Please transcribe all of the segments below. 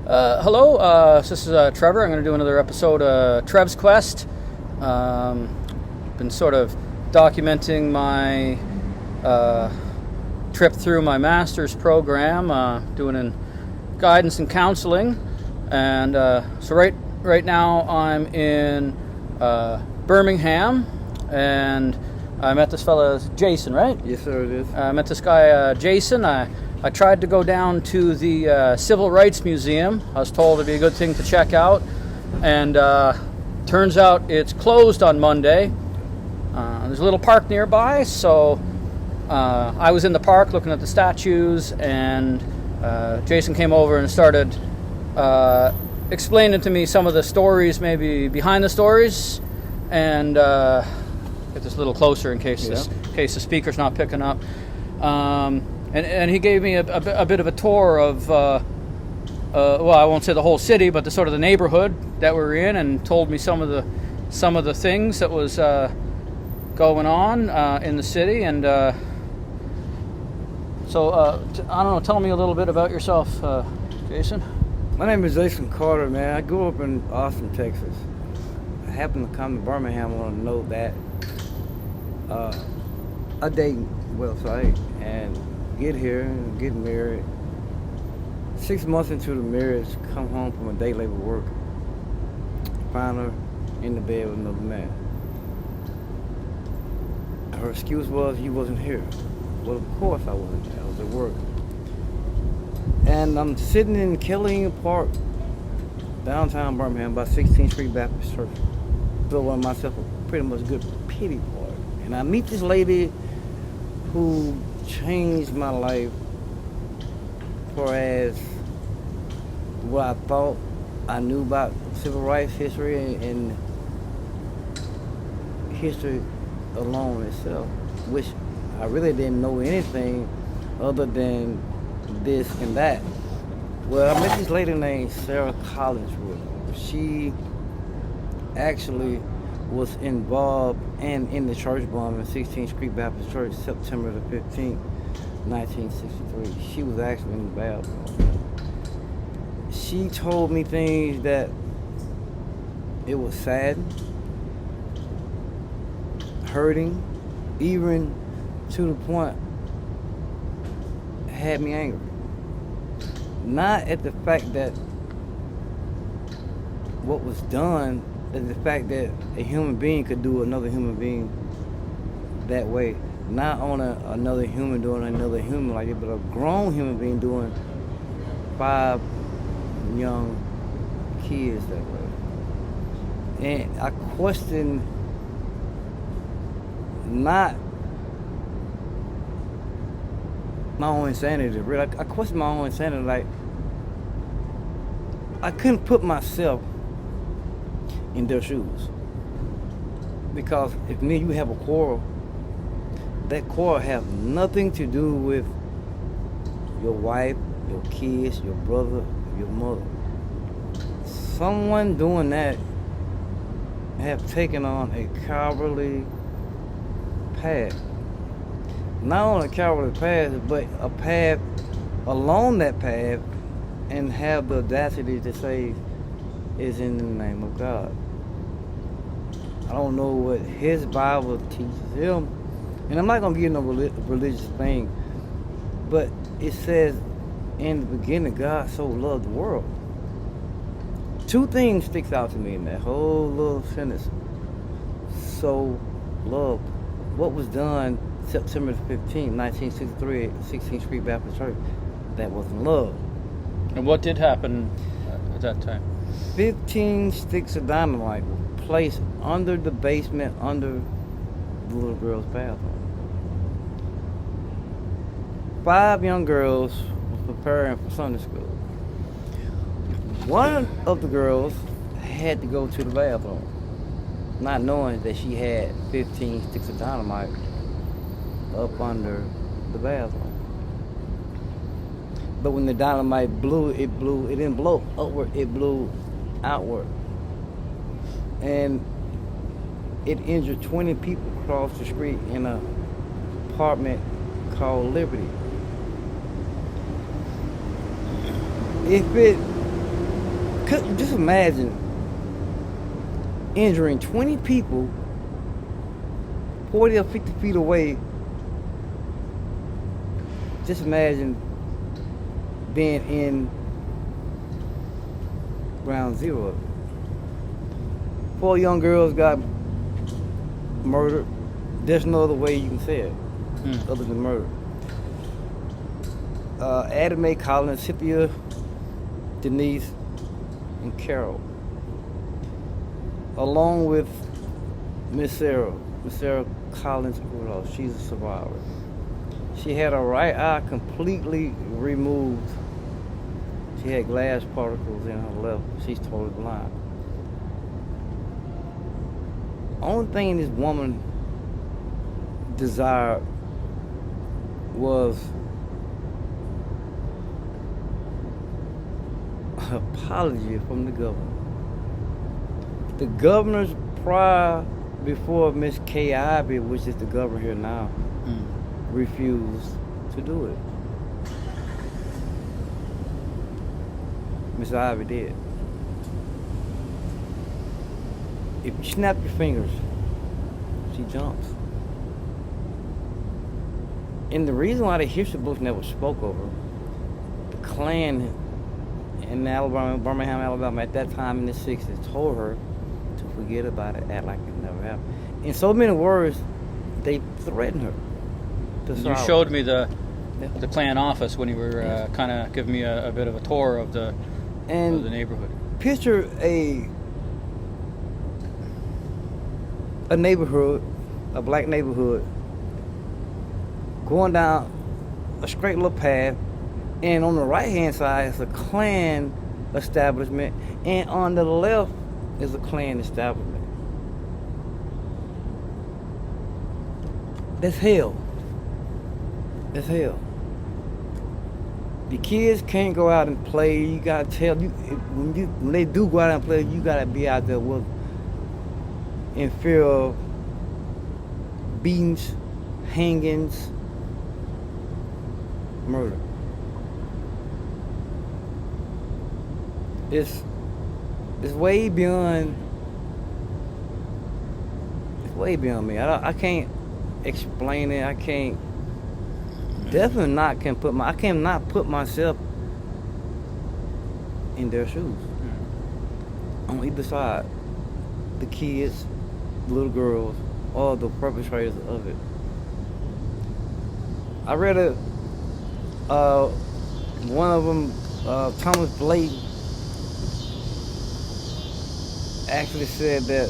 Hello, this is Trevor. I'm going to do another episode of Trev's Quest. Been sort of documenting my trip through my master's program, doing in guidance and counseling. And so right now I'm in Birmingham, and I met this fella, Jason, right? Yes, sir, it is. I met this guy, Jason. I tried to go down to the Civil Rights Museum. I was told it'd be a good thing to check out, and turns out it's closed on Monday. There's a little park nearby, so I was in the park looking at the statues, and Jason came over and started explaining to me some of the stories, maybe behind the stories, and get this a little closer in case the speaker's not picking up. And he gave me a bit of a tour of, well, I won't say the whole city, but the sort of the neighborhood that we're in, and told me some of the things that was going on in the city. And so I don't know. Tell me a little bit about yourself, Jason. My name is Jason Carter, man. I grew up in Austin, Texas. I happened to come to Birmingham on a note that a dating website and get here and get married. 6 months into the marriage, come home from a day labor work, find her in the bed with another man. Her excuse was, you wasn't here. Well, of course I wasn't there. I was at work. And I'm sitting in Kelly Ingram Park, downtown Birmingham, by 16th Street Baptist Church. Throwing myself a pretty much good pity party. And I meet this lady who changed my life for as what I thought I knew about civil rights history and history alone itself, which I really didn't know anything other than this and that. Well, I met this lady named Sarah Collinswood. She actually was involved and in the church bombing in 16th Street Baptist Church, September the 15th, 1963. She was actually in the bathroom. She told me things that it was sad, hurting, even to the point had me angry. Not at the fact that what was done, the fact that a human being could do another human being that way. Not on another human doing another human like it, but a grown human being doing 5 young kids that way. And I question not my own insanity, really. I question my own insanity. Like, I couldn't put myself in their shoes, because if me and you have a quarrel, that quarrel have nothing to do with your wife, your kids, your brother, your mother. Someone doing that have taken on a cowardly path. Not only a cowardly path, but a path along that path, and have the audacity to say is in the name of God. I don't know what his Bible teaches him, and I'm not going to get no religious thing, but it says, in the beginning, God so loved the world. 2 things sticks out to me in that whole little sentence. So loved. What was done September 15, 1963 at 16th Street Baptist Church, that wasn't love. And what did happen at that time? 15 sticks of dynamite were placed under the basement, under the little girl's bathroom. 5 young girls were preparing for Sunday school. One of the girls had to go to the bathroom, not knowing that she had 15 sticks of dynamite up under the bathroom. But when the dynamite blew, it didn't blow upward, it blew outward. And it injured 20 people across the street in an apartment called Liberty. If it Just imagine injuring 20 people 40 or 50 feet away. Just imagine being in ground zero of it. 4 young girls got murdered. There's no other way you can say it other than murder. Adam May, Colin, Cynthia, Denise, and Carol, along with Miss Sarah Collins, she's a survivor. She had her right eye completely removed. She had glass particles in her left. She's totally blind. Only thing this woman desired was an apology from the governor. The governors before Miss Kay Ivey, which is the governor here now, refused to do it. Miss Ivey did. If you snap your fingers, she jumps. And the reason why the history books never spoke of her, the Klan in Alabama, Birmingham, Alabama, at that time in the 60s, told her to forget about it, act like it never happened. In so many words, they threatened her. You showed me the Klan office when you were kind of giving me a bit of a tour of the neighborhood. Picture a neighborhood, a black neighborhood, going down a straight little path, and on the right hand side is a Klan establishment, and on the left is a Klan establishment. That's hell. That's hell. The kids can't go out and play. You gotta tell when they do go out and play, you gotta be out there in fear of beatings, hangings, murder. It's way beyond. It's way beyond me. I can't explain it. I can't. Definitely not I cannot put myself in their shoes. On either side, the kids, the little girls, or the perpetrators of it. I read one of them, Thomas Blake, actually said that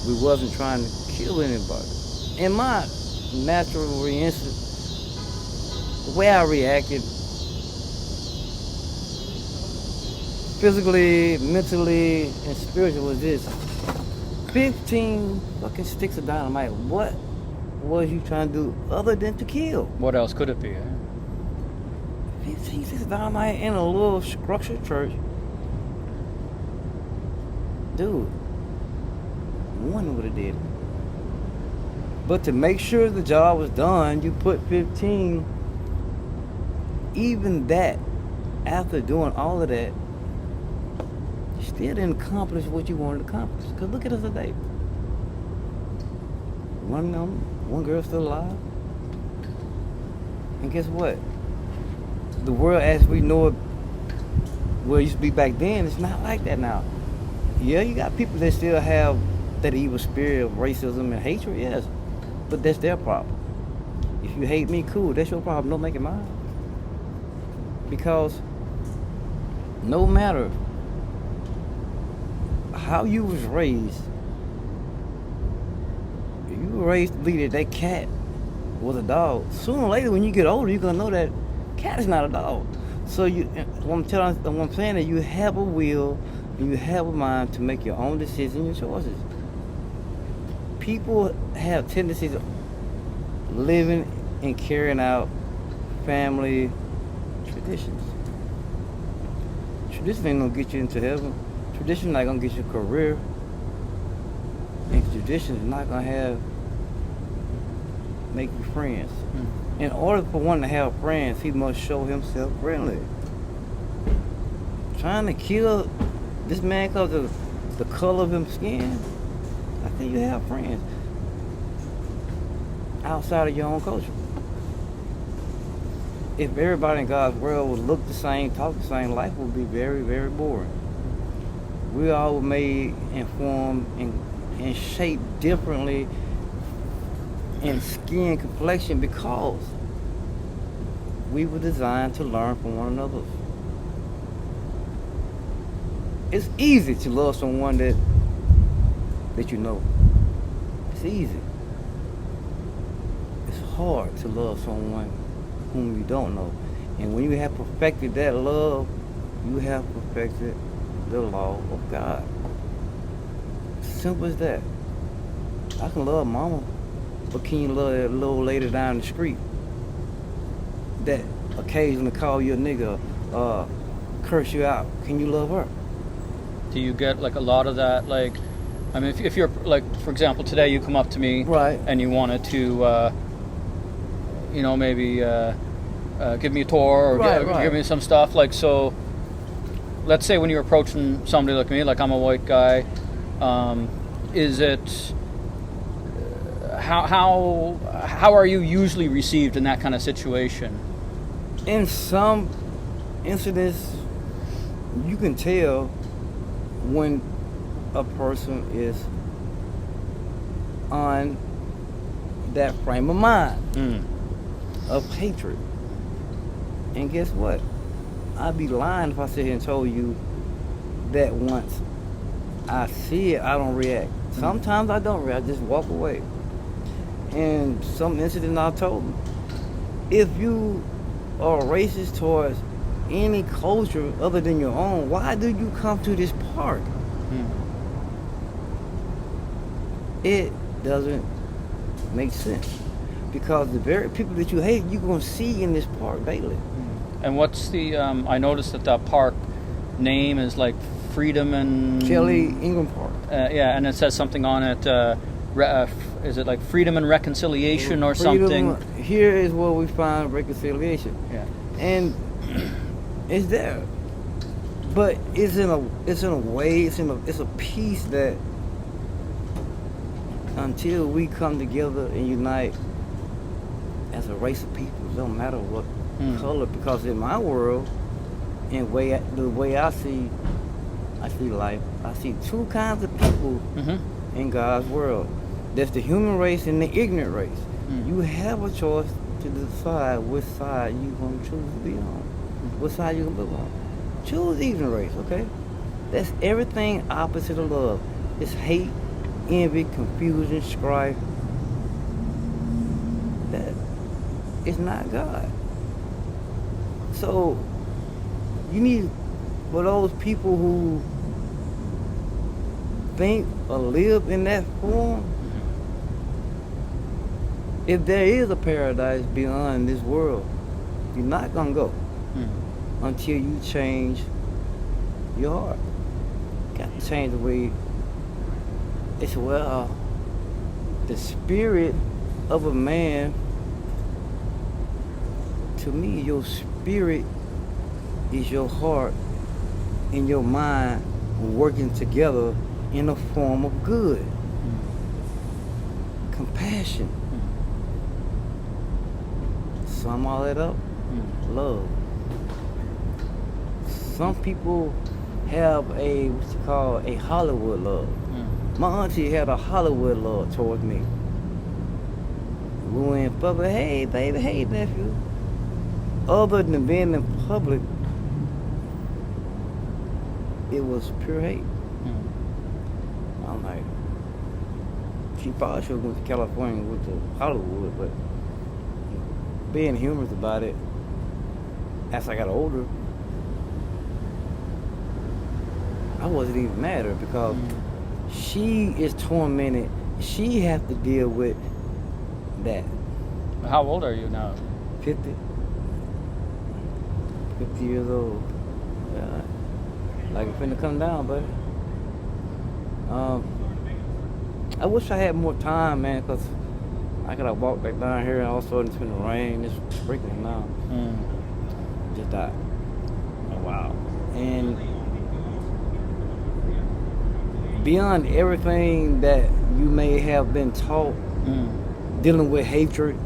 we wasn't trying to kill anybody. In my natural reaction, the way I reacted, physically, mentally, and spiritually, was this: 15 fucking sticks of dynamite. What was you trying to do other than to kill? What else could it be? 15 sticks of dynamite in a little structured church. Dude, one would have did it. But to make sure the job was done, you put 15. Even that, after doing all of that, you still didn't accomplish what you wanted to accomplish. Because look at us today. One girl still alive. And guess what? The world as we know it, where it used to be back then, it's not like that now. Yeah, you got people that still have that evil spirit of racism and hatred, yes. But that's their problem. If you hate me, cool, that's your problem, don't make it mine. Because no matter how you was raised, if you were raised to believe that cat was a dog, sooner or later when you get older, you're gonna know that cat is not a dog. So what I'm saying is you have a will and you have a mind to make your own decisions and choices. People have tendencies of living and carrying out family traditions. Tradition ain't gonna get you into heaven. Tradition not gonna get you a career. And tradition is not gonna make you friends. In order for one to have friends, he must show himself friendly. trying to kill this man because of the color of his skin, I think you have friends outside of your own culture. If everybody in God's world would look the same, talk the same, life would be very, very boring. We all were made and formed and shaped differently in skin complexion because we were designed to learn from one another. It's easy to love someone that you know. It's easy. It's hard to love someone whom you don't know. And when you have perfected that love, you have perfected the law of God. Simple as that. I can love mama, but can you love that little lady down the street that occasionally call you a nigga, curse you out? Can you love her? Do you get like a lot of that? Like, I mean, if you're like, for example, today you come up to me, right, and you wanted to, maybe give me a tour or give me some stuff. Like, so, let's say when you're approaching somebody like me, like I'm a white guy, is it how are you usually received in that kind of situation? In some incidents, you can tell when a person is on that frame of mind of hatred. And guess what? I'd be lying if I sit here and told you that once I see it, I don't react. Sometimes I don't react, I just walk away. And some incident I told them, if you are racist towards any culture other than your own, why do you come to this park? It doesn't make sense. Because the very people that you hate, you're going to see in this park daily. And what's the, I noticed that park name is like Freedom and... Kelly Ingram Park. Yeah, and it says something on it, is it like Freedom and Reconciliation or something? Here is where we find reconciliation. Yeah. And it's there. But it's in a way, it's a piece that until we come together and unite as a race of people, it don't matter what color, because in my world, the way I see life, I see two kinds of people in God's world. There's the human race and the ignorant race. You have a choice to decide which side you're going to choose to be on, which side you're going to live on. Choose the ignorant race, okay? That's everything opposite of love. It's hate, envy, confusion, strife. That is not God. So you need, for those people who think or live in that form, if there is a paradise beyond this world, you're not gonna go until you change your heart. You got to change the way. It's the spirit of a man. To me, your spirit is your heart and your mind working together in a form of good, compassion. Sum all that up, love. Some people have what's it called, a Hollywood love. My auntie had a Hollywood love towards me. We went public, hey baby, hey nephew. Other than being in public, it was pure hate. I'm like, she probably should have went to California with the Hollywood, but being humorous about it, as I got older, I wasn't even mad at her because she is tormented. She has to deal with that. How old are you now? 50 years old. Yeah. Like it's finna come down, buddy. I wish I had more time, man, because I gotta walk back down here and all of a sudden it's gonna rain. It's sprinkling now. Just died. Oh, wow. And beyond everything that you may have been taught, dealing with hatred,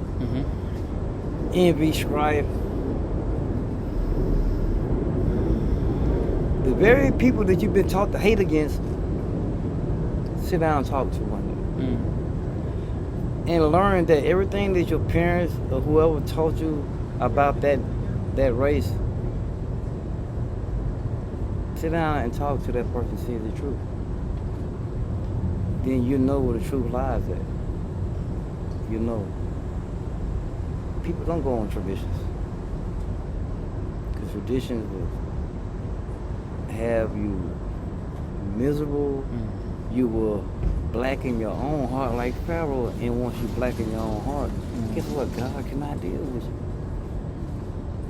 envy, strife. The very people that you've been taught to hate against, sit down and talk to one day. And learn that everything that your parents or whoever taught you about that race, sit down and talk to that person, see the truth. Then you know where the truth lies at. You know. People don't go on traditions. Because traditions will have you miserable. You will blacken your own heart like Pharaoh, and once you blacken your own heart, guess what? God cannot deal with you.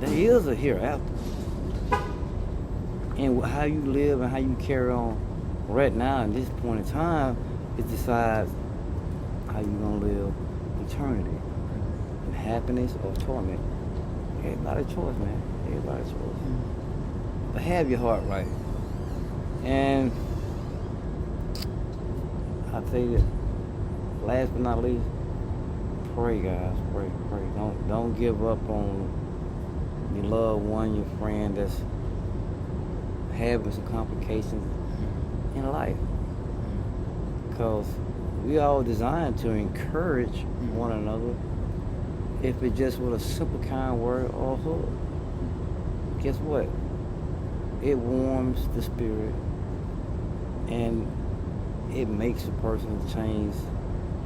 There is a hereafter. And how you live and how you carry on right now at this point in time, it decides how you're going to live eternity. In happiness or torment. Everybody's choice, man. Everybody's choice. But have your heart right. And I'll tell you, last but not least, pray, guys. Pray. Don't give up on your loved one, your friend that's having some complications in life. Because we all designed to encourage one another, if it just with a simple kind word or a hug. Guess what? It warms the spirit and it makes a person change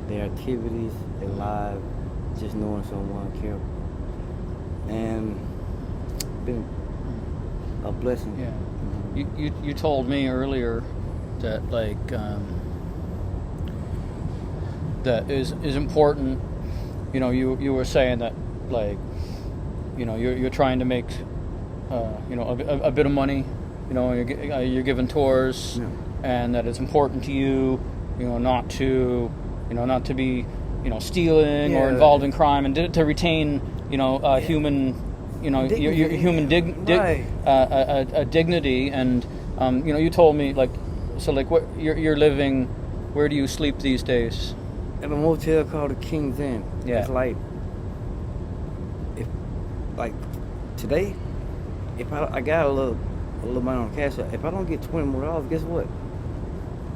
their activities, their lives, just knowing someone cares. And it's been a blessing. Yeah. You told me earlier that that is important. You know, you were saying that you're trying to make a bit of money. You know, you're giving tours, and that it's important to you. Not to be stealing or involved in crime, and to retain human. Your human dignity, and you told me what you're living. Where do you sleep these days? At a motel called the King's Inn. Yeah. It's today, if I got a little money on cash, if I don't get $20 more, guess what?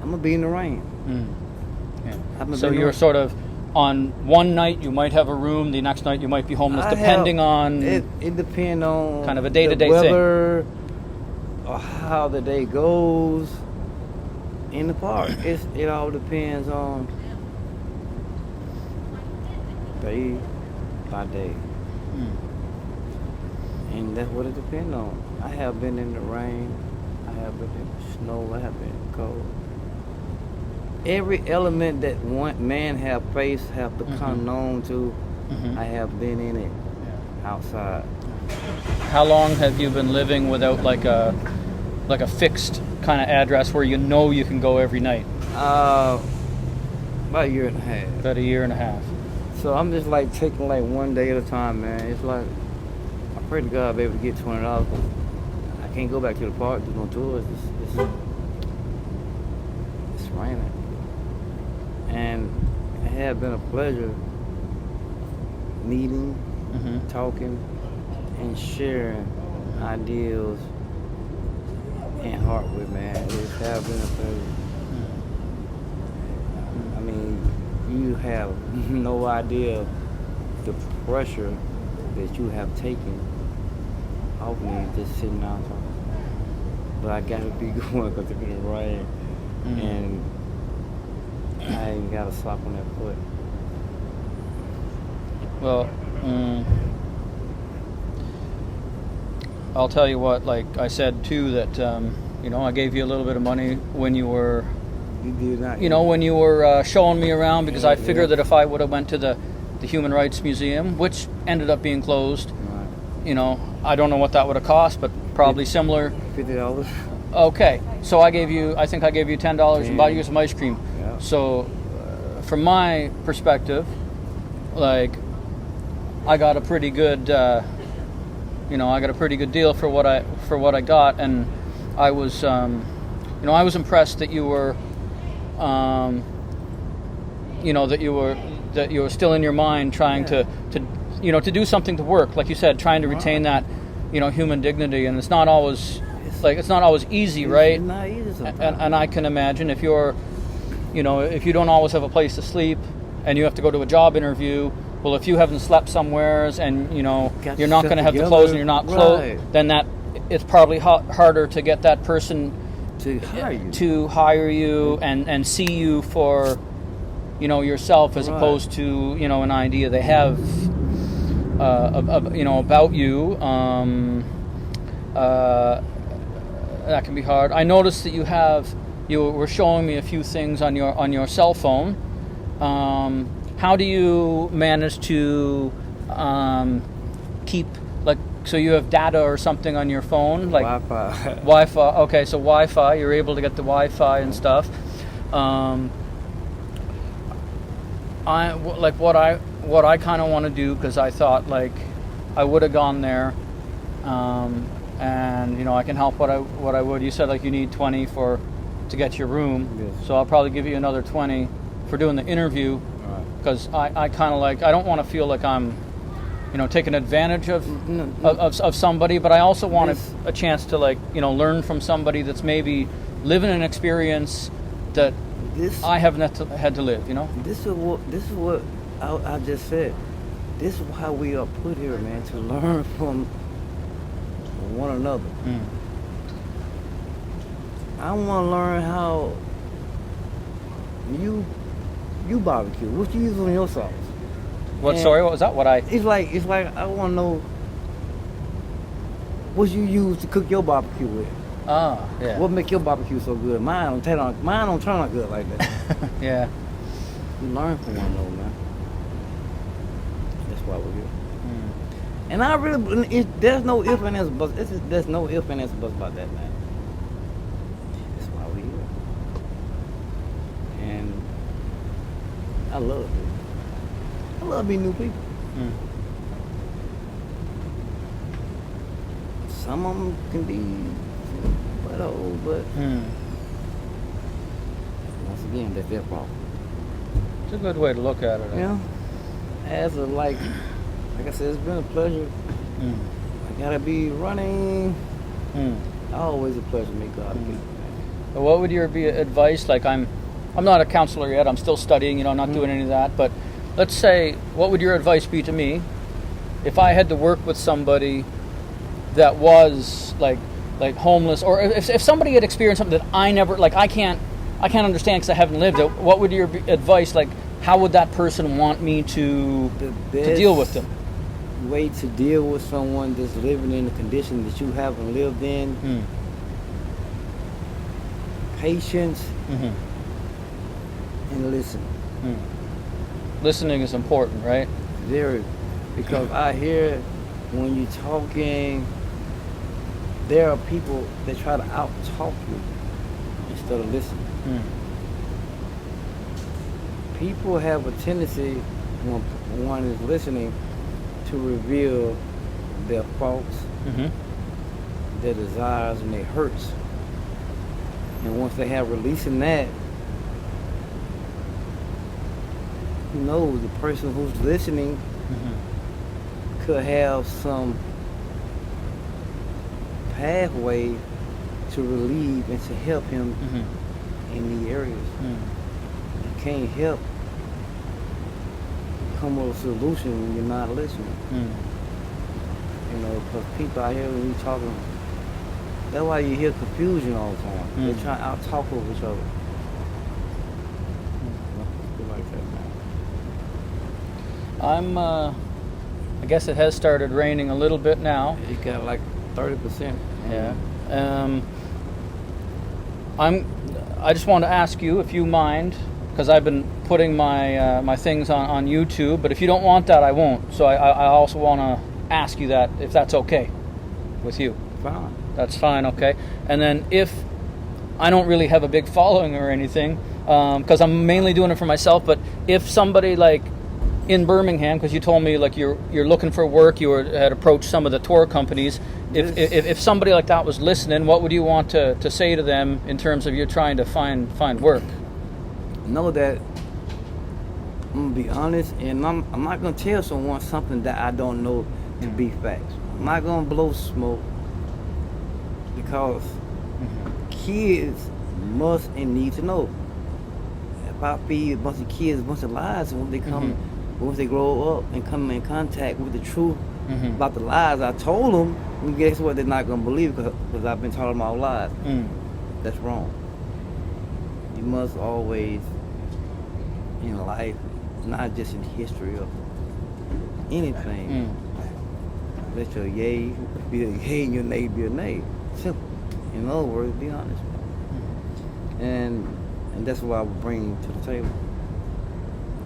I'm gonna be in the rain. Yeah. So you're sort of, on one night you might have a room, the next night you might be homeless, depending on... It depends on... kind of a day-to-day weather, or how the day goes in the park. It all depends on day by day. And that's what it depends on. I have been in the rain, I have been in the snow, I have been in the cold. Every element that one man have faced, have become known to, I have been in it outside. How long have you been living without like a fixed kind of address where you can go every night? About a year and a half. About a year and a half. So I'm just taking one day at a time, man. It's I pray to God I'll be able to get $20. I can't go back to the park, do no tours. It's raining. And it has been a pleasure meeting, talking, and sharing ideals and heart with, man. It has been a pleasure. I mean, you have no idea the pressure that you have taken off me just sitting down talking. But I gotta be going because it's been rain. And I ain't got a slap on that foot. Well, I'll tell you what, like I said too, that I gave you a little bit of money when you were, when you were showing me around, because I figured that if I would have went to the Human Rights Museum, which ended up being closed, I don't know what that would have cost, but probably similar. $50. Okay, so I think I gave you $10 and bought you some ice cream. Yeah. So, from my perspective, I got a pretty good, I got a pretty good deal for what I got, and I was, I was impressed that you were that you were still in your mind trying to do something to work, like you said, trying to retain that, human dignity, and it's not always easy, right? It's not easy sometimes. And I can imagine if you're, if you don't always have a place to sleep, and you have to go to a job interview. Well, if you haven't slept somewheres, and you're not going to have the clothes, and you're not clothed, right, then it's probably harder to get that person to hire you and see you for yourself, as opposed to an idea they have about you. That can be hard. I noticed that you were showing me a few things on your cell phone. How do you manage to keep, so you have data or something on your phone, like Wi-Fi? Wi-Fi. Okay, so Wi-Fi. You're able to get the Wi-Fi and stuff. What I kind of want to do, because I thought I would have gone there, and I can help what I would. You said you need 20 to get your room, yes. So I'll probably give you another 20 for doing the interview, because I kind of I don't want to feel like I'm taking advantage of somebody, but I also want a chance to learn from somebody that's maybe living an experience that I haven't had to live. This is what I just said. This is how we are put here, man, to learn from one another. I want to learn how you barbecue. What you use on your sauce? What was that? It's like I want to know what you use to cook your barbecue with. Yeah. What make your barbecue so good? Mine don't turn out good like that. Yeah. You learn from one another, man. That's why we're here. And I really, there's no if and ands, but there's no if and ands about that, man. That's why we're here. And I love it. I love meeting new people. Some of them can be buttholes, but once again, that's their problem. It's a good way to look at it. Yeah. As a like I said, it's been a pleasure. I gotta be running. Always a pleasure to meet God. What would your advice? I'm not a counselor yet. I'm still studying. Not doing any of that. But let's say, what would your advice be to me if I had to work with somebody that was like homeless, or if somebody had experienced something that I never I can't understand because I haven't lived it? What would your advice how would that person want me to deal with them? The way to deal with someone that's living in a condition that you haven't lived in. Patience and listen. Listening is important, right? Very, because I hear when you're talking, there are people that try to out-talk you instead of listening. People have a tendency, when one is listening, to reveal their faults, their desires, and their hurts. And once they have releasing that, the person who's listening could have some pathway to relieve and to help him in the areas. You can't help come with a solution when you're not listening. Because people out here, when you talking, that's why you hear confusion all the time. They're trying to out-talk over each other. Like that, man. I guess it has started raining a little bit now. It got 30%. Yeah. I just want to ask you if you mind, because I've been putting my things on YouTube, but if you don't want that, I won't. So I also want to ask you that, if that's okay with you. Fine. That's fine, okay. And then if I don't really have a big following or anything, because I'm mainly doing it for myself, but if somebody in Birmingham, because you told me you're looking for work, you had approached some of the tour companies. If somebody like that was listening, what would you want to say to them in terms of you trying to find work? know that I'm gonna be honest, and I'm not gonna tell someone something that I don't know to be facts. I'm not gonna blow smoke because kids must and need to know. If I feed a bunch of kids a bunch of lies, and once they grow up and come in contact with the truth about the lies I told them, and guess what? They're not gonna believe because I've been telling them all lies. That's wrong. You must always, in life, not just in history of anything, let your yay be a yay and your nay be a nay. Simple. In other words, be honest. And that's what I would bring to the table.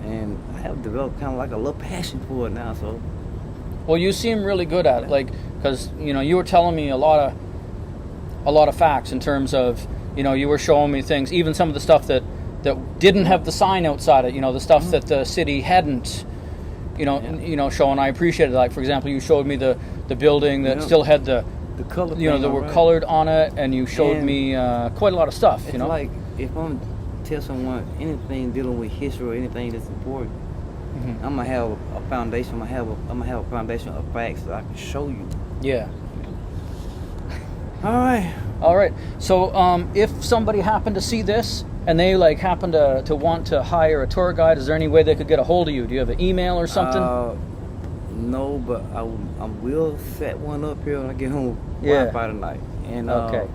And I have developed kind of like a little passion for it now. So, well, you seem really good at it, like, because you were telling me a lot of facts in terms of, you were showing me things, even some of the stuff that didn't have the sign outside it, the stuff that the city hadn't, showing. I appreciated it. Like, for example, you showed me the building that still had the color, that were colored on it, and you showed me quite a lot of stuff. It's like if I'm tell someone anything dealing with history or anything that's important, I'm gonna have a foundation. I'm gonna have a foundation of facts that I can show you. Yeah. All right. So, if somebody happened to see this and they happen to want to hire a tour guide, is there any way they could get a hold of you? Do you have an email or something? No, but I will set one up here when I get home Wi-Fi tonight. And okay.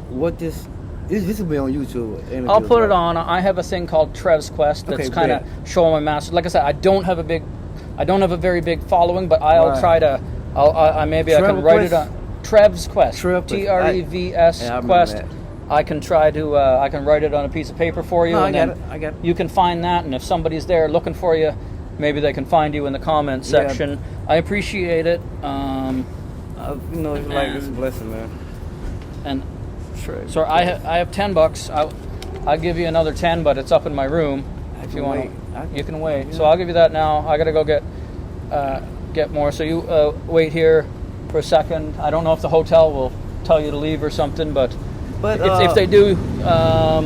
What this will be on YouTube. I'll put it on. I have a thing called Trev's Quest that's kind of showing my master. Like I said, I don't have a very big following, but I'll try to. I can write it on Trev's Quest. Trevs Quest. I can try to. I can write it on a piece of paper for you, I got it. You can find that, and if somebody's there looking for you, maybe they can find you in the comments section. I appreciate it. It's it's a blessing, man. And so I have $10. I'll give you another 10, but it's up in my room. If you want, you can wait. Yeah. So I'll give you that now. I gotta go get more. So you wait here for a second. I don't know if the hotel will tell you to leave or something, but if they do, I'll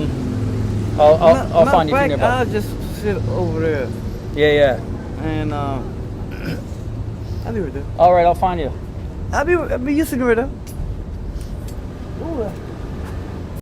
find you nearby. I'll just sit over there. Yeah. And I'll be right there. All right, I'll find you. I'll be you sitting right there. Ooh.